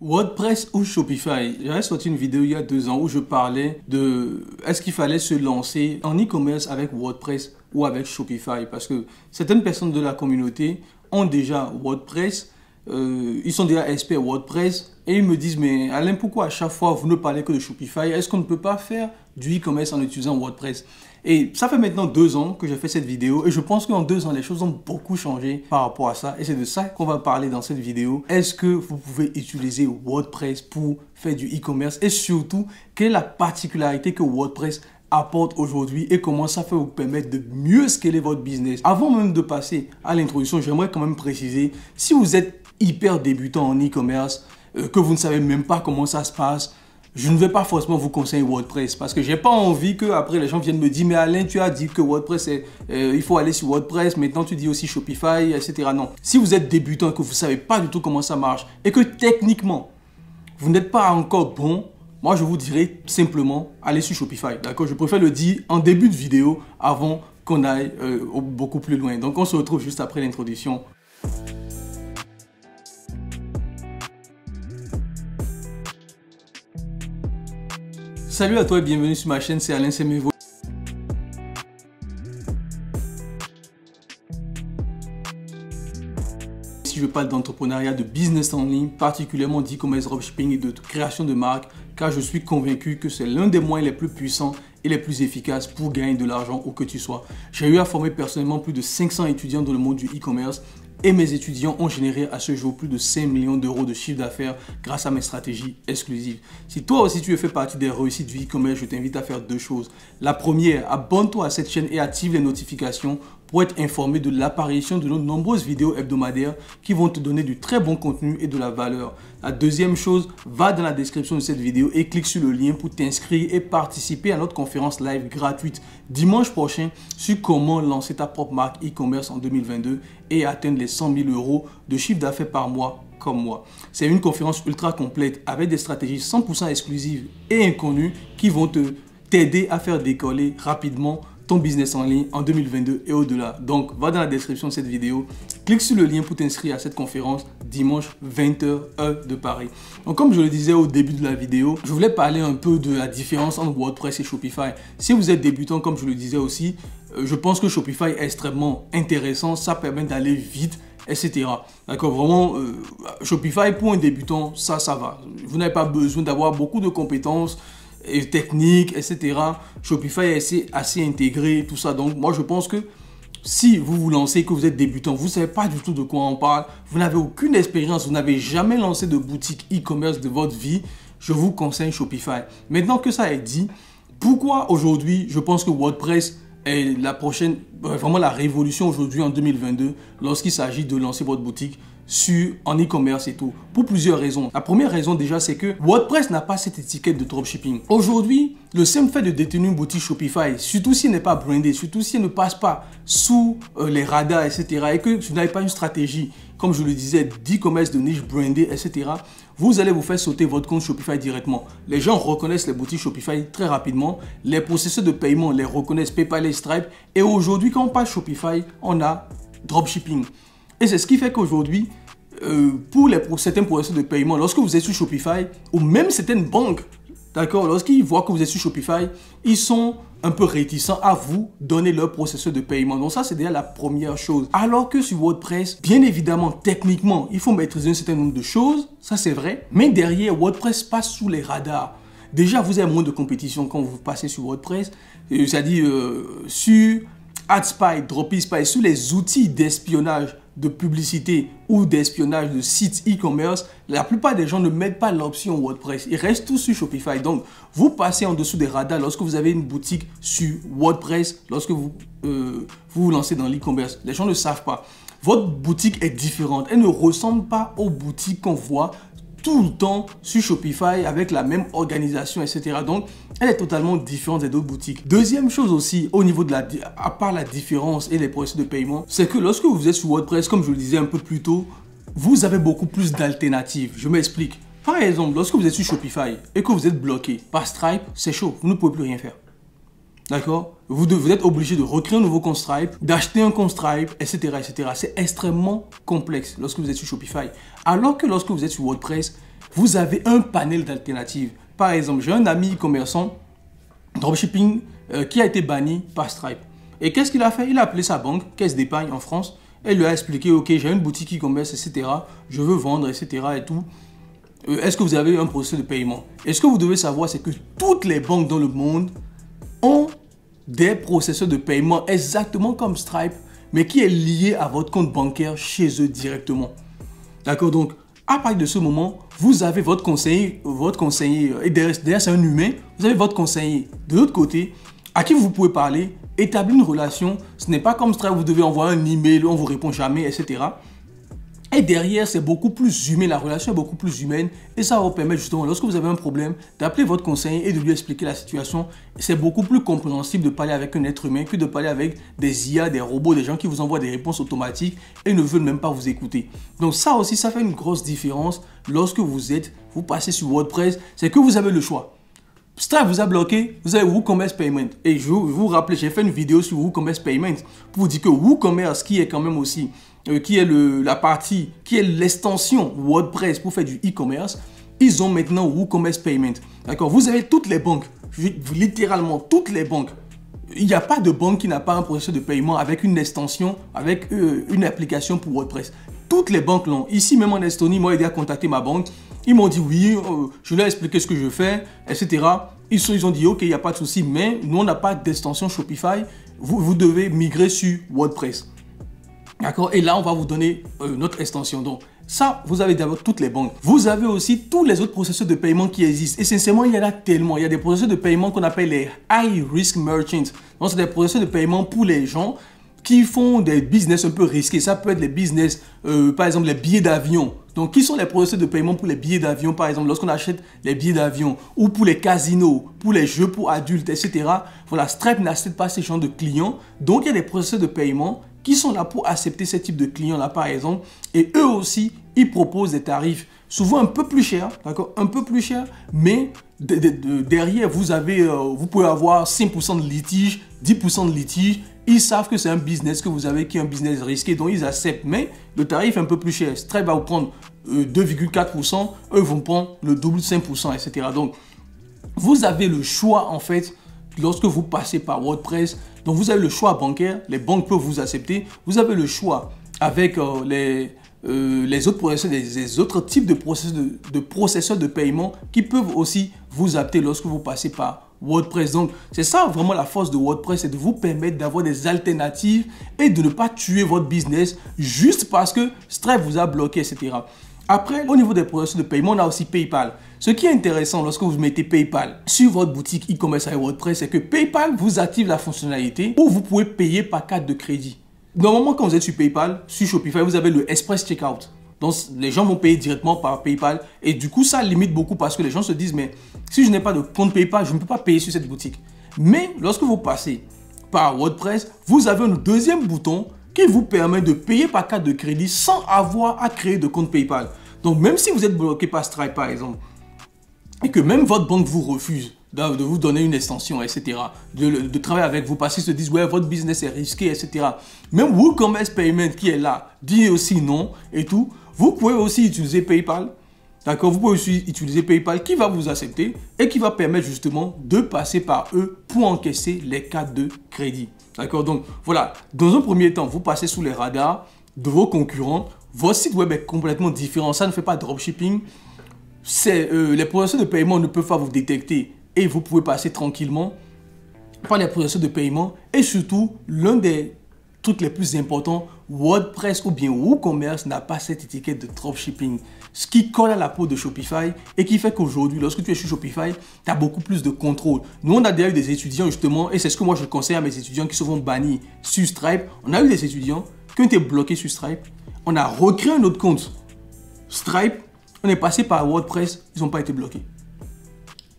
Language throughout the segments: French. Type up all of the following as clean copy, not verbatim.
WordPress ou Shopify? J'avais sorti une vidéo il y a 2 ans où je parlais de est-ce qu'il fallait se lancer en e-commerce avec WordPress ou avec Shopify, parce que certaines personnes de la communauté ont déjà WordPress, ils sont déjà experts WordPress et ils me disent mais Alain, pourquoi à chaque fois vous ne parlez que de Shopify? Est-ce qu'on ne peut pas faire du e-commerce en utilisant WordPress? Et ça fait maintenant 2 ans que j'ai fait cette vidéo et je pense qu'en 2 ans, les choses ont beaucoup changé par rapport à ça. Et c'est de ça qu'on va parler dans cette vidéo. Est-ce que vous pouvez utiliser WordPress pour faire du e-commerce? Et surtout, quelle est la particularité que WordPress apporte aujourd'hui et comment ça peut vous permettre de mieux scaler votre business? Avant même de passer à l'introduction, j'aimerais quand même préciser, si vous êtes hyper débutant en e-commerce, que vous ne savez même pas comment ça se passe, je ne vais pas forcément vous conseiller WordPress parce que j'ai pas envie que après les gens viennent me dire mais Alain, tu as dit que WordPress il faut aller sur WordPress, maintenant tu dis aussi Shopify, etc. Non. Si vous êtes débutant et que vous ne savez pas du tout comment ça marche et que techniquement vous n'êtes pas encore bon, moi je vous dirais simplement allez sur Shopify. D'accord? Je préfère le dire en début de vidéo avant qu'on aille beaucoup plus loin. Donc on se retrouve juste après l'introduction. Salut à toi et bienvenue sur ma chaîne, c'est Alain Semevo. Ici je parle d'entrepreneuriat, de business en ligne, particulièrement d'e-commerce, dropshipping et de création de marque, car je suis convaincu que c'est l'un des moyens les plus puissants et les plus efficaces pour gagner de l'argent où que tu sois. J'ai eu à former personnellement plus de 500 étudiants dans le monde du e-commerce et mes étudiants ont généré à ce jour plus de 5 millions d'euros de chiffre d'affaires grâce à mes stratégies exclusives. Si toi aussi tu fais partie des réussites du e-commerce, je t'invite à faire 2 choses. La première, abonne-toi à cette chaîne et active les notifications pour être informé de l'apparition de nos nombreuses vidéos hebdomadaires qui vont te donner du très bon contenu et de la valeur. La deuxième chose, va dans la description de cette vidéo et clique sur le lien pour t'inscrire et participer à notre conférence live gratuite dimanche prochain sur comment lancer ta propre marque e-commerce en 2022 et atteindre les 100 000 euros de chiffre d'affaires par mois comme moi. C'est une conférence ultra complète avec des stratégies 100% exclusives et inconnues qui vont t'aider à faire décoller rapidement ton business en ligne en 2022 et au-delà. Donc, va dans la description de cette vidéo, clique sur le lien pour t'inscrire à cette conférence dimanche 20h heure de Paris. Donc, comme je le disais au début de la vidéo, je voulais parler un peu de la différence entre WordPress et Shopify. Si vous êtes débutant, comme je le disais aussi, je pense que Shopify est extrêmement intéressant, ça permet d'aller vite, etc. D'accord, vraiment, Shopify pour un débutant, ça va. Vous n'avez pas besoin d'avoir beaucoup de compétences et techniques, etc. Shopify est assez intégré, tout ça. Donc, moi, je pense que si vous vous lancez, que vous êtes débutant, vous ne savez pas du tout de quoi on parle, vous n'avez aucune expérience, vous n'avez jamais lancé de boutique e-commerce de votre vie, je vous conseille Shopify. Maintenant que ça est dit, pourquoi aujourd'hui, je pense que WordPress est la prochaine, vraiment la révolution aujourd'hui en 2022 lorsqu'il s'agit de lancer votre boutique en e-commerce et tout, pour plusieurs raisons. La première raison déjà, c'est que WordPress n'a pas cette étiquette de dropshipping. Aujourd'hui, le simple fait de détenir une boutique Shopify, surtout si elle n'est pas brandée, surtout si elle ne passe pas sous les radars, etc., et que vous n'avez pas une stratégie, comme je le disais, d'e-commerce de niche brandée, etc., vous allez vous faire sauter votre compte Shopify directement. Les gens reconnaissent les boutiques Shopify très rapidement, les processeurs de paiement les reconnaissent, PayPal et Stripe, et aujourd'hui, quand on parle Shopify, on a dropshipping. Et c'est ce qui fait qu'aujourd'hui, pour certains processus de paiement, lorsque vous êtes sur Shopify, ou même certaines banques, d'accord, lorsqu'ils voient que vous êtes sur Shopify, ils sont un peu réticents à vous donner leur processus de paiement. Donc ça, c'est déjà la première chose. Alors que sur WordPress, bien évidemment, techniquement, il faut maîtriser un certain nombre de choses, ça c'est vrai, mais derrière, WordPress passe sous les radars. Déjà, vous avez moins de compétition quand vous passez sur WordPress, c'est-à-dire sur AdSpy, Dropispy, sur les outils d'espionnage de publicité ou d'espionnage de sites e-commerce, la plupart des gens ne mettent pas l'option WordPress. Ils restent tous sur Shopify. Donc, vous passez en dessous des radars lorsque vous avez une boutique sur WordPress, lorsque vous vous lancez dans l'e-commerce. Les gens ne savent pas. Votre boutique est différente. Elle ne ressemble pas aux boutiques qu'on voit tout le temps sur Shopify avec la même organisation, etc. Donc, elle est totalement différente des autres boutiques. Deuxième chose aussi, au niveau de à part la différence et les processus de paiement, c'est que lorsque vous êtes sur WordPress, comme je le disais un peu plus tôt, vous avez beaucoup plus d'alternatives. Je m'explique. Par exemple, lorsque vous êtes sur Shopify et que vous êtes bloqué par Stripe, c'est chaud, vous ne pouvez plus rien faire. D'accord? Vous êtes obligé de recréer un nouveau compte Stripe, d'acheter un compte Stripe, etc., etc. C'est extrêmement complexe lorsque vous êtes sur Shopify. Alors que lorsque vous êtes sur WordPress, vous avez un panel d'alternatives. Par exemple, j'ai un ami commerçant dropshipping qui a été banni par Stripe. Et qu'est-ce qu'il a fait? Il a appelé sa banque, Caisse d'épargne en France, et lui a expliqué, ok, j'ai une boutique e-commerce, etc. Je veux vendre, etc. et tout. Est-ce que vous avez un processus de paiement? Et ce que vous devez savoir, c'est que toutes les banques dans le monde ont des processus de paiement exactement comme Stripe, mais qui est lié à votre compte bancaire chez eux directement. D'accord? Donc, à partir de ce moment, vous avez votre conseiller, et derrière c'est un humain, vous avez votre conseiller de l'autre côté, à qui vous pouvez parler, établir une relation. Ce n'est pas comme Stripe, vous devez envoyer un email, on ne vous répond jamais, etc. Et derrière, c'est beaucoup plus humain, la relation est beaucoup plus humaine et ça vous permet justement, lorsque vous avez un problème, d'appeler votre conseiller et de lui expliquer la situation. C'est beaucoup plus compréhensible de parler avec un être humain que de parler avec des IA, des robots, des gens qui vous envoient des réponses automatiques et ne veulent même pas vous écouter. Donc ça aussi, ça fait une grosse différence lorsque vous passez sur WordPress, c'est que vous avez le choix. Stripe vous a bloqué, vous avez WooCommerce Payment. Et je vous rappelle, j'ai fait une vidéo sur WooCommerce Payment pour vous dire que WooCommerce, qui est quand même aussi, qui est l'extension WordPress pour faire du e-commerce, ils ont maintenant WooCommerce Payment. D'accord? Vous avez toutes les banques, littéralement toutes les banques. Il n'y a pas de banque qui n'a pas un processus de paiement avec une extension, avec une application pour WordPress. Toutes les banques l'ont. Ici, même en Estonie, moi, j'ai déjà contacté ma banque. Ils m'ont dit oui, je leur ai expliqué ce que je fais, etc. Ils ont dit ok, il n'y a pas de souci, mais nous, on n'a pas d'extension Shopify. Vous devez migrer sur WordPress. D'accord? Et là, on va vous donner notre extension. Donc, ça, vous avez d'abord toutes les banques. Vous avez aussi tous les autres processus de paiement qui existent. Et sincèrement, il y en a tellement. Il y a des processus de paiement qu'on appelle les High Risk Merchants. Donc, c'est des processus de paiement pour les gens qui font des business un peu risqués. Ça peut être les business, par exemple, les billets d'avion. Donc, qui sont les processus de paiement pour les billets d'avion, par exemple, lorsqu'on achète les billets d'avion, ou pour les casinos, pour les jeux pour adultes, etc. Voilà, Stripe n'accepte pas ces genres de clients. Donc, il y a des processus de paiement qui sont là pour accepter ce type de clients-là, par exemple. Et eux aussi, ils proposent des tarifs souvent un peu plus chers, d'accord, un peu plus chers, mais derrière, vous pouvez avoir 5% de litige, 10% de litige. Ils savent que c'est un business que vous avez qui est un business risqué, donc ils acceptent, mais le tarif est un peu plus cher. Stripe va vous prendre 2,4%, eux vont prendre le double, 5%, etc. Donc, vous avez le choix, en fait, lorsque vous passez par WordPress. Donc, vous avez le choix bancaire, les banques peuvent vous accepter. Vous avez le choix avec les autres processeurs, les autres types de processeurs de paiement qui peuvent aussi vous appeler lorsque vous passez par WordPress. Donc, c'est ça vraiment la force de WordPress, c'est de vous permettre d'avoir des alternatives et de ne pas tuer votre business juste parce que Stripe vous a bloqué, etc. Après, au niveau des processus de paiement, on a aussi PayPal. Ce qui est intéressant lorsque vous mettez PayPal sur votre boutique e-commerce avec WordPress, c'est que PayPal vous active la fonctionnalité où vous pouvez payer par carte de crédit. Normalement, quand vous êtes sur PayPal, sur Shopify, vous avez le Express Checkout. Donc, les gens vont payer directement par PayPal. Et du coup, ça limite beaucoup parce que les gens se disent, mais si je n'ai pas de compte PayPal, je ne peux pas payer sur cette boutique. Mais lorsque vous passez par WordPress, vous avez un deuxième bouton qui vous permet de payer par carte de crédit sans avoir à créer de compte PayPal. Donc, même si vous êtes bloqué par Stripe, par exemple, et que même votre banque vous refuse de vous donner une extension, etc., de travailler avec vous parce qu'ils se disent, ouais, votre business est risqué, etc. Même WooCommerce Payment qui est là, dit aussi non et tout. Vous pouvez aussi utiliser PayPal. D'accord? Vous pouvez aussi utiliser PayPal qui va vous accepter et qui va permettre justement de passer par eux pour encaisser les cartes de crédit. D'accord? Donc, voilà. Dans un premier temps, vous passez sous les radars de vos concurrents. Votre site web est complètement différent. Ça ne fait pas dropshipping. Les processus de paiement ne peuvent pas vous détecter et vous pouvez passer tranquillement par les processus de paiement. Et surtout, l'un des trucs les plus importants, WordPress ou bien WooCommerce n'a pas cette étiquette de dropshipping. Ce qui colle à la peau de Shopify et qui fait qu'aujourd'hui, lorsque tu es sur Shopify, tu as beaucoup plus de contrôle. Nous, on a déjà eu des étudiants justement, et c'est ce que moi je conseille à mes étudiants qui se font bannir sur Stripe. On a eu des étudiants qui ont été bloqués sur Stripe. On a recréé un autre compte Stripe. On est passé par WordPress, ils n'ont pas été bloqués.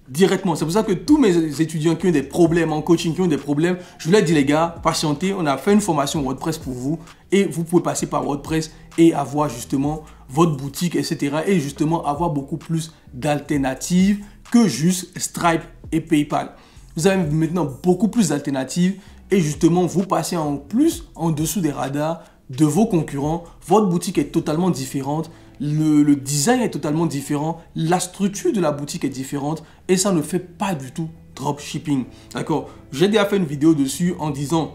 Directement. C'est pour ça que tous mes étudiants qui ont des problèmes en coaching, qui ont des problèmes, je leur dis les gars, patientez, on a fait une formation WordPress pour vous et vous pouvez passer par WordPress et avoir justement votre boutique, etc. Et justement avoir beaucoup plus d'alternatives que juste Stripe et PayPal. Vous avez maintenant beaucoup plus d'alternatives et justement vous passez en plus en dessous des radars de vos concurrents. Votre boutique est totalement différente. le design est totalement différent, la structure de la boutique est différente et ça ne fait pas du tout dropshipping. D'accord? J'ai déjà fait une vidéo dessus en disant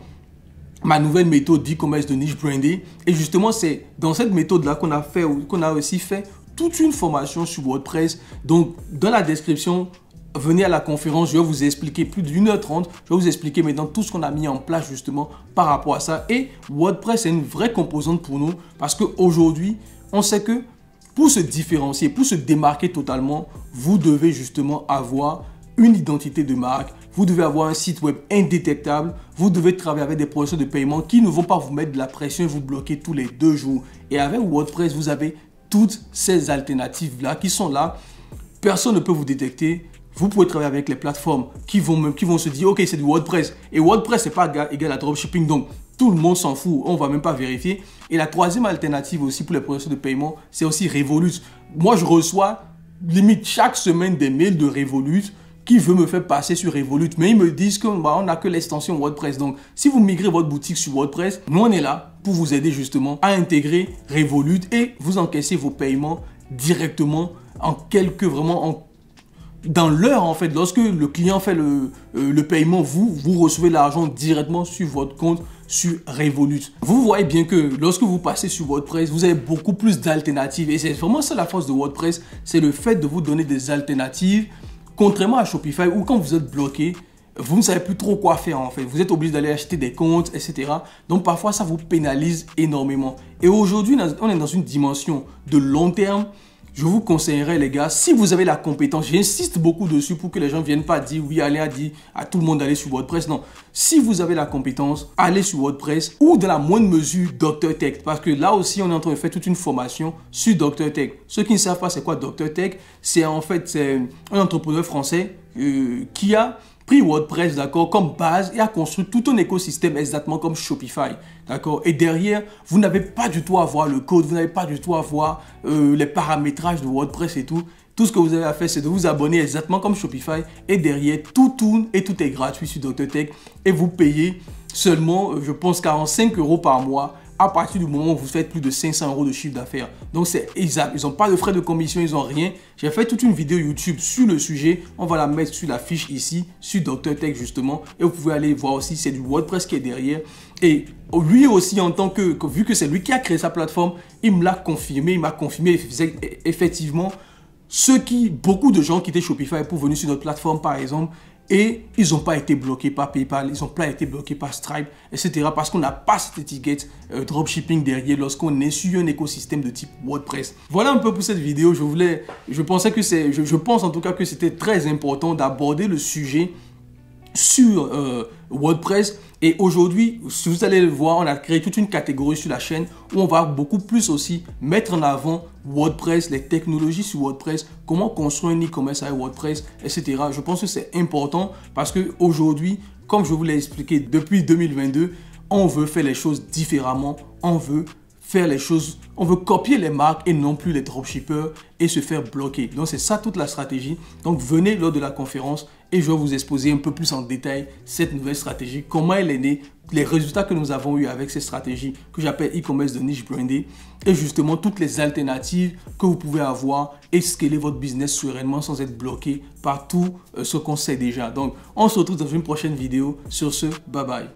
ma nouvelle méthode d'e-commerce de niche brandé. Et justement, c'est dans cette méthode-là qu'on a aussi fait toute une formation sur WordPress. Donc, dans la description, venez à la conférence, je vais vous expliquer plus d'1h30. Je vais vous expliquer maintenant tout ce qu'on a mis en place justement par rapport à ça. Et WordPress est une vraie composante pour nous parce qu'aujourd'hui, on sait que pour se différencier, pour se démarquer totalement, vous devez justement avoir une identité de marque, vous devez avoir un site web indétectable, vous devez travailler avec des processus de paiement qui ne vont pas vous mettre de la pression et vous bloquer tous les 2 jours. Et avec WordPress, vous avez toutes ces alternatives-là qui sont là. Personne ne peut vous détecter. Vous pouvez travailler avec les plateformes qui vont se dire « Ok, c'est du WordPress ». Et WordPress, ce n'est pas égal à dropshipping. Donc, tout le monde s'en fout. On ne va même pas vérifier. Et la troisième alternative aussi pour les processus de paiement, c'est aussi Revolut. Moi, je reçois limite chaque semaine des mails de Revolut qui veut me faire passer sur Revolut. Mais ils me disent qu'on n'a que l'extension WordPress. Donc, si vous migrez votre boutique sur WordPress, nous, on est là pour vous aider justement à intégrer Revolut et vous encaissez vos paiements directement dans l'heure en fait. Lorsque le client fait le paiement, vous recevez l'argent directement sur votre compte sur Revolut. Vous voyez bien que lorsque vous passez sur WordPress, vous avez beaucoup plus d'alternatives. Et c'est vraiment ça la force de WordPress, c'est le fait de vous donner des alternatives. Contrairement à Shopify où quand vous êtes bloqué, vous ne savez plus trop quoi faire en fait. Vous êtes obligé d'aller acheter des comptes, etc. Donc parfois ça vous pénalise énormément. Et aujourd'hui, on est dans une dimension de long terme. Je vous conseillerais les gars, si vous avez la compétence, j'insiste beaucoup dessus pour que les gens ne viennent pas dire oui, allez à tout le monde d'aller sur WordPress. Non, si vous avez la compétence, allez sur WordPress ou dans la moindre mesure Dr Tech. Parce que là aussi, on est en train de faire toute une formation sur Dr Tech. Ceux qui ne savent pas c'est quoi Dr Tech, c'est en fait un entrepreneur français qui a pris WordPress, d'accord, comme base et a construit tout un écosystème exactement comme Shopify, d'accord. Et derrière, vous n'avez pas du tout à voir le code, vous n'avez pas du tout à voir les paramétrages de WordPress et tout. Tout ce que vous avez à faire, c'est de vous abonner exactement comme Shopify et derrière, tout tourne et tout est gratuit sur Dr Tech et vous payez seulement, je pense, 45 € par mois à partir du moment où vous faites plus de 500 € de chiffre d'affaires. Donc c'est exact, ils n'ont pas de frais de commission, ils n'ont rien. J'ai fait toute une vidéo YouTube sur le sujet, on va la mettre sur la fiche ici, sur Dr Tech justement. Et vous pouvez aller voir aussi, c'est du WordPress qui est derrière. Et lui aussi, en tant que vu que c'est lui qui a créé sa plateforme, il me l'a confirmé, il m'a confirmé effectivement beaucoup de gens quittaient Shopify pour venir sur notre plateforme par exemple. Et ils n'ont pas été bloqués par PayPal, ils n'ont pas été bloqués par Stripe, etc. Parce qu'on n'a pas cette étiquette dropshipping derrière lorsqu'on est sur un écosystème de type WordPress. Voilà un peu pour cette vidéo. Je pense en tout cas que c'était très important d'aborder le sujet sur WordPress. Et aujourd'hui, si vous allez le voir, on a créé toute une catégorie sur la chaîne où on va beaucoup plus aussi mettre en avant WordPress, les technologies sur WordPress, comment construire un e-commerce avec WordPress, etc. Je pense que c'est important parce qu'aujourd'hui, comme je vous l'ai expliqué depuis 2022, on veut faire les choses différemment, on veut copier les marques et non plus les dropshippers et se faire bloquer. Donc c'est ça toute la stratégie. Donc venez lors de la conférence et je vais vous exposer un peu plus en détail cette nouvelle stratégie, comment elle est née, les résultats que nous avons eu avec cette stratégie que j'appelle e-commerce de niche brandé et justement toutes les alternatives que vous pouvez avoir et scaler votre business sereinement sans être bloqué par tout ce qu'on sait déjà. Donc on se retrouve dans une prochaine vidéo. Sur ce, bye bye.